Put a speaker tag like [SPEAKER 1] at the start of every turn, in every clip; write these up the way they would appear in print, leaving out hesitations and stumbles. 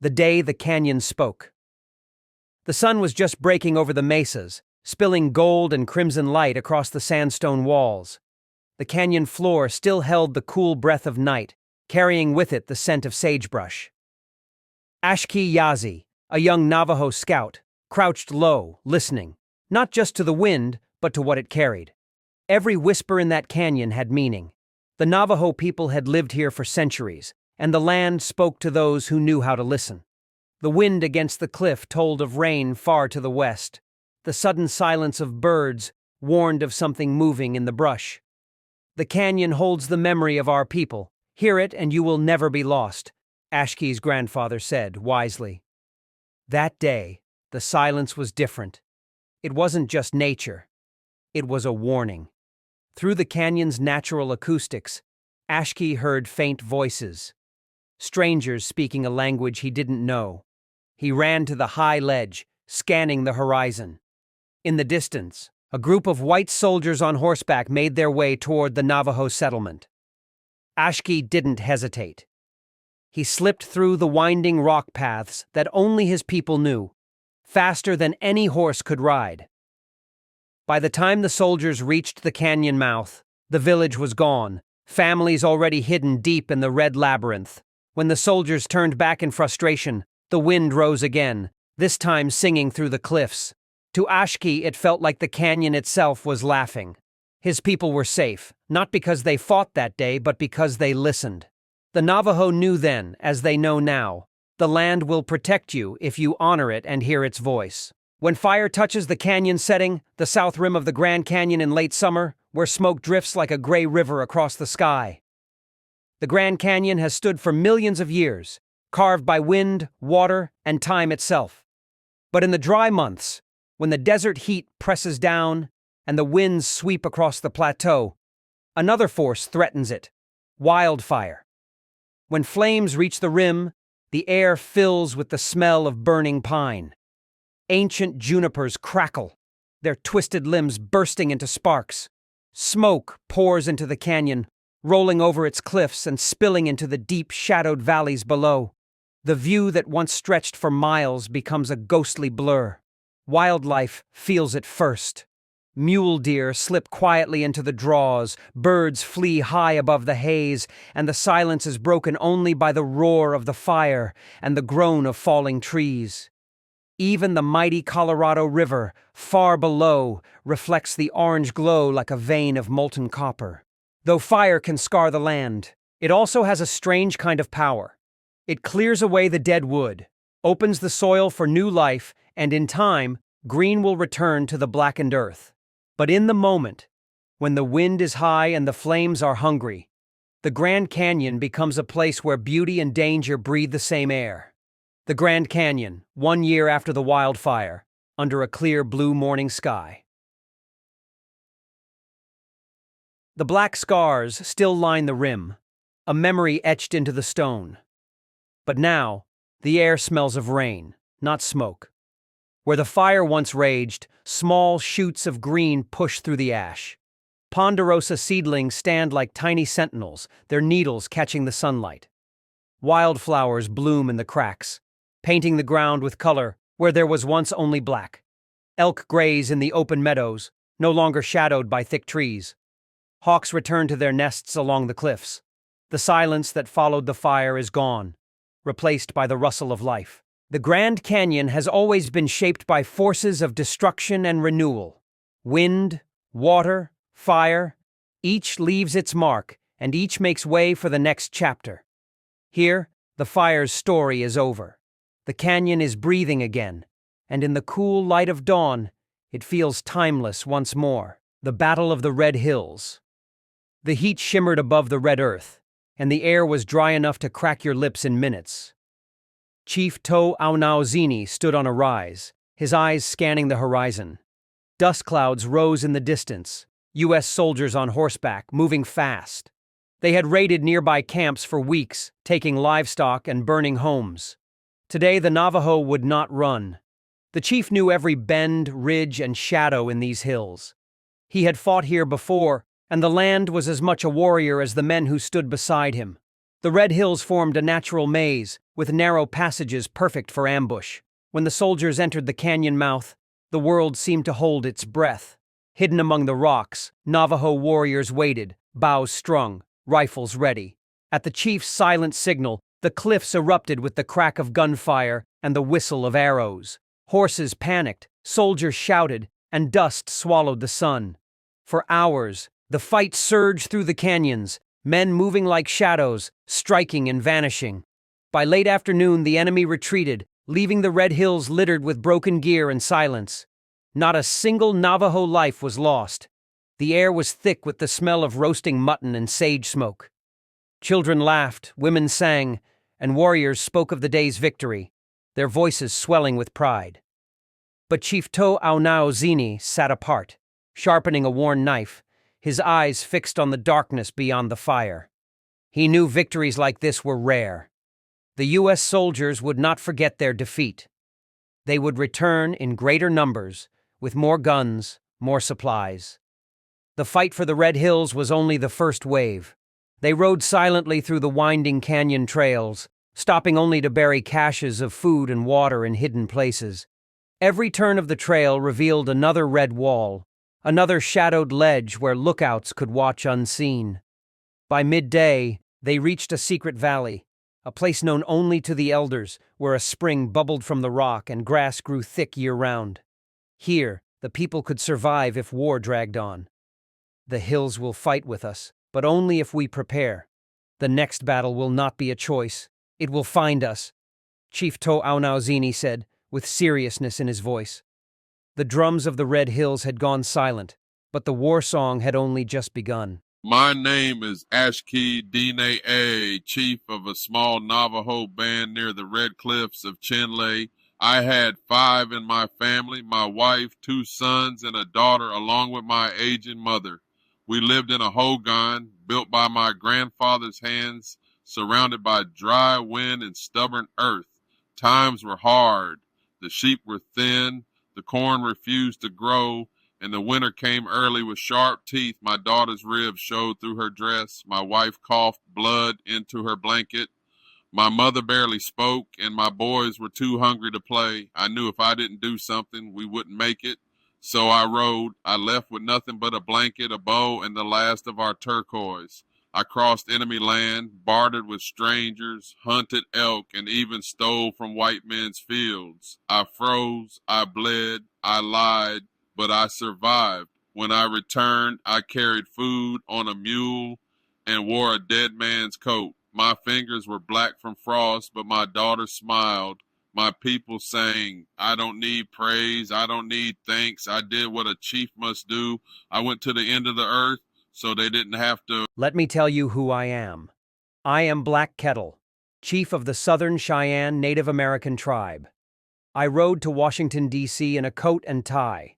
[SPEAKER 1] The day the canyon spoke. The sun was just breaking over the mesas, spilling gold and crimson light across the sandstone walls. The canyon floor still held the cool breath of night, carrying with it the scent of sagebrush. Ashki Yazi, a young Navajo scout, crouched low, listening, not just to the wind, but to what it carried. Every whisper in that canyon had meaning. The Navajo people had lived here for centuries, and the land spoke to those who knew how to listen. The wind against the cliff told of rain far to the west. The sudden silence of birds warned of something moving in the brush. The canyon holds the memory of our people. Hear it and you will never be lost, Ashki's grandfather said wisely. That day, the silence was different. It wasn't just nature. It was a warning. Through the canyon's natural acoustics, Ashki heard faint voices. Strangers speaking a language he didn't know. He ran to the high ledge, scanning the horizon. In the distance, a group of white soldiers on horseback made their way toward the Navajo settlement. Ashki didn't hesitate. He slipped through the winding rock paths that only his people knew, faster than any horse could ride. By the time the soldiers reached the canyon mouth, the village was gone, families already hidden deep in the red labyrinth. When the soldiers turned back in frustration, the wind rose again, this time singing through the cliffs. To Ashki, it felt like the canyon itself was laughing. His people were safe, not because they fought that day, but because they listened. The Navajo knew then, as they know now, the land will protect you if you honor it and hear its voice. When fire touches the canyon setting, the south rim of the Grand Canyon in late summer, where smoke drifts like a gray river across the sky. The Grand Canyon has stood for millions of years, carved by wind, water, and time itself. But in the dry months, when the desert heat presses down and the winds sweep across the plateau, another force threatens it: wildfire. When flames reach the rim, the air fills with the smell of burning pine. Ancient junipers crackle, their twisted limbs bursting into sparks. Smoke pours into the canyon, rolling over its cliffs and spilling into the deep, shadowed valleys below. The view that once stretched for miles becomes a ghostly blur. Wildlife feels it first. Mule deer slip quietly into the draws, birds flee high above the haze, and the silence is broken only by the roar of the fire and the groan of falling trees. Even the mighty Colorado River, far below, reflects the orange glow like a vein of molten copper. Though fire can scar the land, it also has a strange kind of power. It clears away the dead wood, opens the soil for new life, and in time, green will return to the blackened earth. But in the moment, when the wind is high and the flames are hungry, the Grand Canyon becomes a place where beauty and danger breathe the same air. The Grand Canyon, 1 year after the wildfire, under a clear blue morning sky. The black scars still line the rim, a memory etched into the stone. But now, the air smells of rain, not smoke. Where the fire once raged, small shoots of green push through the ash. Ponderosa seedlings stand like tiny sentinels, their needles catching the sunlight. Wildflowers bloom in the cracks, painting the ground with color where there was once only black. Elk graze in the open meadows, no longer shadowed by thick trees. Hawks return to their nests along the cliffs. The silence that followed the fire is gone, replaced by the rustle of life. The Grand Canyon has always been shaped by forces of destruction and renewal. Wind, water, fire, each leaves its mark, and each makes way for the next chapter. Here, the fire's story is over. The canyon is breathing again, and in the cool light of dawn, it feels timeless once more. The Battle of the Red Hills. The heat shimmered above the red earth, and the air was dry enough to crack your lips in minutes. Chief To Aunauzini stood on a rise, his eyes scanning the horizon. Dust clouds rose in the distance, U.S. soldiers on horseback, moving fast. They had raided nearby camps for weeks, taking livestock and burning homes. Today the Navajo would not run. The chief knew every bend, ridge, and shadow in these hills. He had fought here before, and the land was as much a warrior as the men who stood beside him. The Red Hills formed a natural maze, with narrow passages perfect for ambush. When the soldiers entered the canyon mouth, the world seemed to hold its breath. Hidden among the rocks, Navajo warriors waited, bows strung, rifles ready. At the chief's silent signal, the cliffs erupted with the crack of gunfire and the whistle of arrows. Horses panicked, soldiers shouted, and dust swallowed the sun. For hours, the fight surged through the canyons, men moving like shadows, striking and vanishing. By late afternoon, the enemy retreated, leaving the red hills littered with broken gear and silence. Not a single Navajo life was lost. The air was thick with the smell of roasting mutton and sage smoke. Children laughed, women sang, and warriors spoke of the day's victory, their voices swelling with pride. But Chief To'Aunau sat apart, sharpening a worn knife, his eyes fixed on the darkness beyond the fire. He knew victories like this were rare. The U.S. soldiers would not forget their defeat. They would return in greater numbers, with more guns, more supplies. The fight for the Red Hills was only the first wave. They rode silently through the winding canyon trails, stopping only to bury caches of food and water in hidden places. Every turn of the trail revealed another red wall, another shadowed ledge where lookouts could watch unseen. By midday, they reached a secret valley, a place known only to the elders, where a spring bubbled from the rock and grass grew thick year-round. Here, the people could survive if war dragged on. The hills will fight with us, but only if we prepare. The next battle will not be a choice. It will find us, Chief To'Aunau said, with seriousness in his voice. The drums of the Red Hills had gone silent, but the war song had only just begun.
[SPEAKER 2] My name is Ashki Dine, chief of a small Navajo band near the Red Cliffs of Chinle. I had 5 in my family, my wife, 2 sons, and a daughter, along with my aging mother. We lived in a hogan built by my grandfather's hands, surrounded by dry wind and stubborn earth. Times were hard. The sheep were thin, the corn refused to grow, and the winter came early with sharp teeth. My daughter's ribs showed through her dress. My wife coughed blood into her blanket. My mother barely spoke, and my boys were too hungry to play. I knew if I didn't do something, we wouldn't make it. So I rode. I left with nothing but a blanket, a bow, and the last of our turquoise. I crossed enemy land, bartered with strangers, hunted elk, and even stole from white men's fields. I froze, I bled, I lied, but I survived. When I returned, I carried food on a mule and wore a dead man's coat. My fingers were black from frost, but my daughter smiled. My people sang, I don't need praise, I don't need thanks. I did what a chief must do. I went to the end of the earth so they didn't have to.
[SPEAKER 1] Let me tell you who I am. I am Black Kettle, chief of the Southern Cheyenne Native American tribe. I rode to Washington, D.C. in a coat and tie.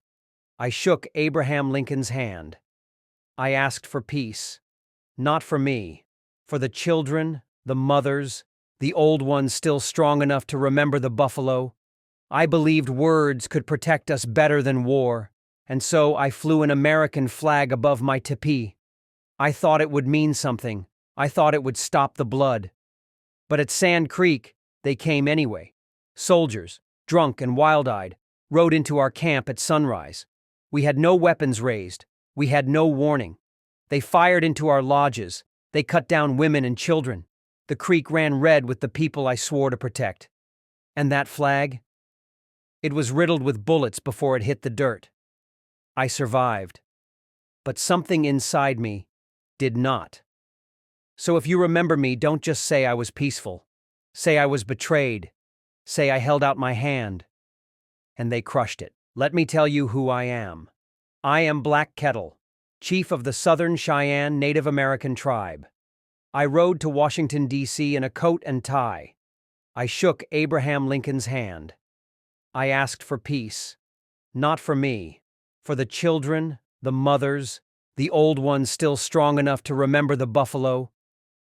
[SPEAKER 1] I shook Abraham Lincoln's hand. I asked for peace. Not for me. For the children, the mothers, the old ones still strong enough to remember the buffalo. I believed words could protect us better than war, and so I flew an American flag above my teepee. I thought it would mean something. I thought it would stop the blood. But at Sand Creek, they came anyway. Soldiers, drunk and wild-eyed, rode into our camp at sunrise. We had no weapons raised. We had no warning. They fired into our lodges. They cut down women and children. The creek ran red with the people I swore to protect. And that flag? It was riddled with bullets before it hit the dirt. I survived. But something inside me did not. So if you remember me, don't just say I was peaceful. Say I was betrayed. Say I held out my hand. And they crushed it. Let me tell you who I am. I am Black Kettle, chief of the Southern Cheyenne Native American tribe. I rode to Washington, D.C. in a coat and tie. I shook Abraham Lincoln's hand. I asked for peace. Not for me. For the children, the mothers, the old ones still strong enough to remember the buffalo.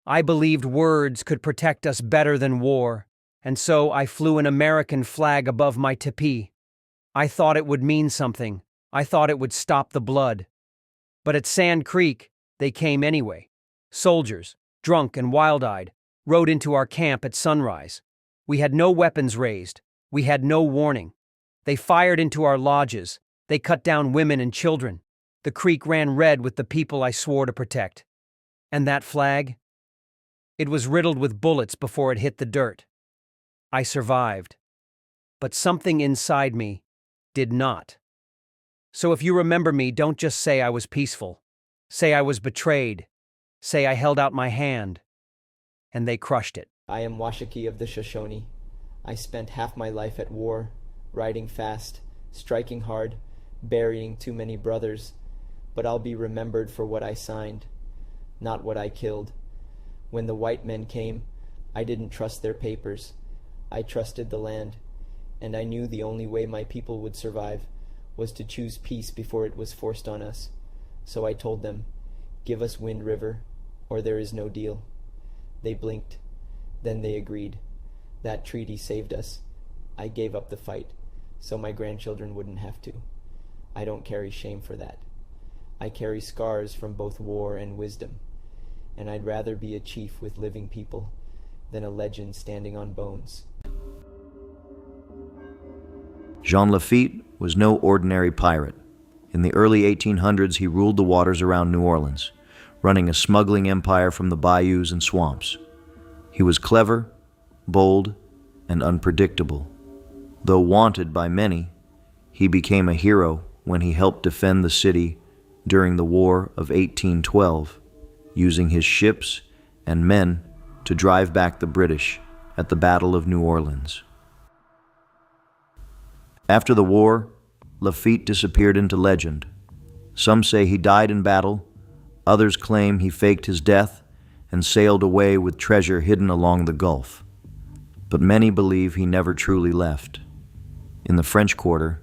[SPEAKER 1] I believed words could protect us better than war, and so I flew an American flag above my teepee. I thought it would mean something. I thought it would stop the blood. But at Sand Creek, they came anyway. Soldiers, drunk and wild-eyed, rode into our camp at sunrise. We had no weapons raised. We had no warning. They fired into our lodges. They cut down women and children. The creek ran red with the people I swore to protect. And that flag? It was riddled with bullets before it hit the dirt. I survived. But something inside me did not. So if you remember me, don't just say I was peaceful. Say I was betrayed. Say I held out my hand. And they crushed it.
[SPEAKER 3] I am Washakie of the Shoshone. I spent half my life at war, riding fast, striking hard, burying too many brothers, but I'll be remembered for what I signed, not what I killed. When the white men came, I didn't trust their papers. I trusted the land, and I knew the only way my people would survive was to choose peace before it was forced on us. So I told them, give us Wind River, or there is no deal. They blinked. Then they agreed. That treaty saved us. I gave up the fight, so my grandchildren wouldn't have to. I don't carry shame for that. I carry scars from both war and wisdom, and I'd rather be a chief with living people than a legend standing on bones.
[SPEAKER 4] Jean Lafitte was no ordinary pirate. In the early 1800s, he ruled the waters around New Orleans, running a smuggling empire from the bayous and swamps. He was clever, bold, and unpredictable. Though wanted by many, he became a hero when he helped defend the city during the War of 1812, using his ships and men to drive back the British at the Battle of New Orleans. After the war, Lafitte disappeared into legend. Some say he died in battle, others claim he faked his death and sailed away with treasure hidden along the Gulf. But many believe he never truly left. In the French Quarter,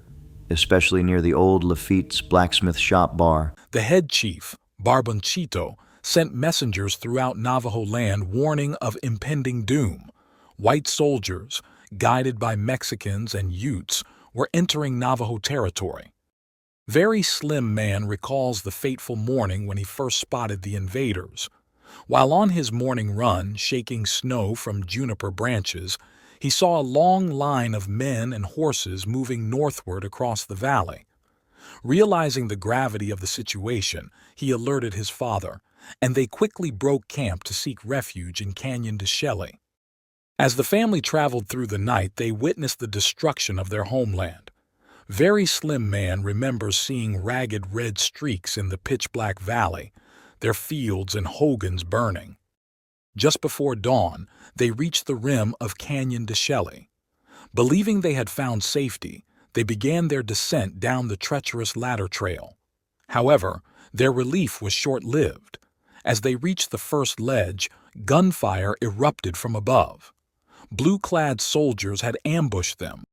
[SPEAKER 4] especially near the old Lafitte's blacksmith shop bar,
[SPEAKER 5] the head chief, Barbonchito, sent messengers throughout Navajo land warning of impending doom. White soldiers, guided by Mexicans and Utes, were entering Navajo territory. Very Slim Man recalls the fateful morning when he first spotted the invaders. While on his morning run, shaking snow from juniper branches, he saw a long line of men and horses moving northward across the valley. Realizing the gravity of the situation, he alerted his father, and they quickly broke camp to seek refuge in Canyon de Chelly. As the family traveled through the night, they witnessed the destruction of their homeland. Very Slim Man remembers seeing ragged red streaks in the pitch-black valley, their fields and hogans burning. Just before dawn, they reached the rim of Canyon de Chelly. Believing they had found safety, they began their descent down the treacherous ladder trail. However, their relief was short-lived. As they reached the first ledge, gunfire erupted from above. Blue-clad soldiers had ambushed them,